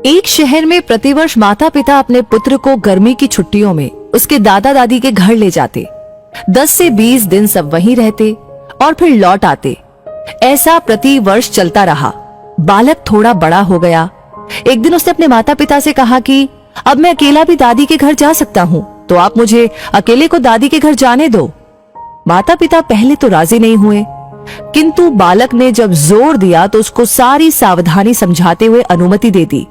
एक शहर में प्रतिवर्ष माता पिता अपने पुत्र को गर्मी की छुट्टियों में उसके दादा दादी के घर ले जाते। 10 से 20 दिन सब वहीं रहते और फिर लौट आते। ऐसा प्रति वर्ष चलता रहा। बालक थोड़ा बड़ा हो गया। एक दिन उसने अपने माता पिता से कहा कि अब मैं अकेला भी दादी के घर जा सकता हूँ, तो आप मुझे अकेले को दादी के घर जाने दो। माता पिता पहले तो राजी नहीं हुए, किंतु बालक ने जब जोर दिया तो उसको सारी सावधानी समझाते हुए अनुमति दे दी।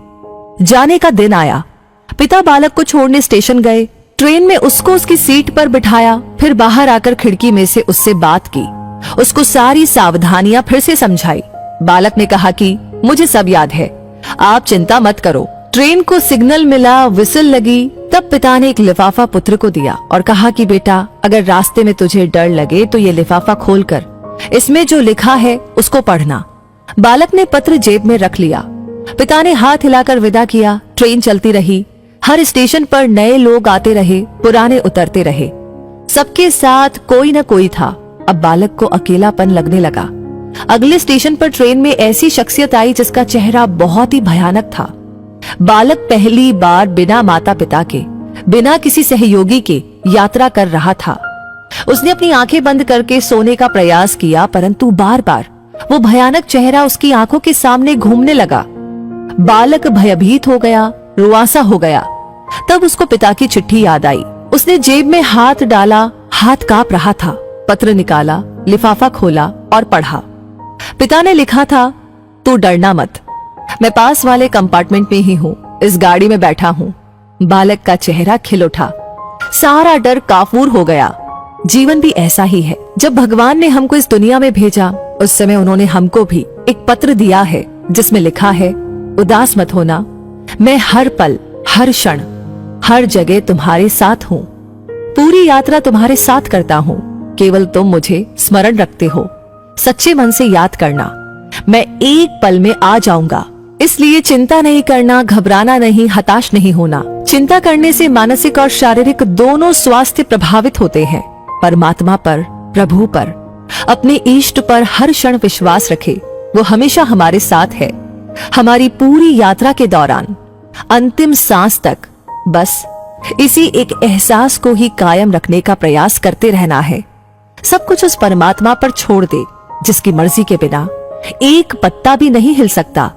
जाने का दिन आया। पिता बालक को छोड़ने स्टेशन गए। ट्रेन में उसको उसकी सीट पर बिठाया, फिर बाहर आकर खिड़की में से उससे बात की, उसको सारी सावधानियां फिर से समझाई। बालक ने कहा कि मुझे सब याद है, आप चिंता मत करो। ट्रेन को सिग्नल मिला, विसिल लगी, तब पिता ने एक लिफाफा पुत्र को दिया और कहा कि बेटा, अगर रास्ते में तुझे डर लगे तो ये लिफाफा खोलकर इसमें जो लिखा है उसको पढ़ना। बालक ने पत्र जेब में रख लिया। पिता ने हाथ हिलाकर विदा किया। ट्रेन चलती रही। हर स्टेशन पर नए लोग आते रहे, पुराने उतरते रहे। सबके साथ कोई न कोई था। अब बालक को अकेलापन लगने लगा। अगले स्टेशन पर ट्रेन में ऐसी शख्सियत आई जिसका चेहरा बहुत ही भयानक था। बालक पहली बार बिना माता पिता के, बिना किसी सहयोगी के यात्रा कर रहा था। उसने अपनी आंखें बंद करके सोने का प्रयास किया, परंतु बार बार वो भयानक चेहरा उसकी आंखों के सामने घूमने लगा। बालक भयभीत हो गया, रुआंसा हो गया। तब उसको पिता की चिट्ठी याद आई। उसने जेब में हाथ डाला, हाथ कांप रहा था। पत्र निकाला, लिफाफा खोला और पढ़ा। पिता ने लिखा था, तू डरना मत, मैं पास वाले कंपार्टमेंट में ही हूँ, इस गाड़ी में बैठा हूँ। बालक का चेहरा खिल उठा। सारा डर काफूर हो गया। जीवन भी ऐसा ही है। जब भगवान ने हमको इस दुनिया में भेजा, उस समय उन्होंने हमको भी एक पत्र दिया है जिसमें लिखा है, उदास मत होना, मैं हर पल, हर क्षण, हर जगह तुम्हारे साथ हूँ। पूरी यात्रा तुम्हारे साथ करता हूँ, केवल तुम मुझे स्मरण रखते हो। सच्चे मन से याद करना, मैं एक पल में आ जाऊंगा। इसलिए चिंता नहीं करना, घबराना नहीं, हताश नहीं होना। चिंता करने से मानसिक और शारीरिक दोनों स्वास्थ्य प्रभावित होते हैं। परमात्मा पर, प्रभु पर, अपने इष्ट पर हर क्षण विश्वास रखे। वो हमेशा हमारे साथ है, हमारी पूरी यात्रा के दौरान, अंतिम सांस तक। बस इसी एक एहसास को ही कायम रखने का प्रयास करते रहना है। सब कुछ उस परमात्मा पर छोड़ दे जिसकी मर्जी के बिना एक पत्ता भी नहीं हिल सकता।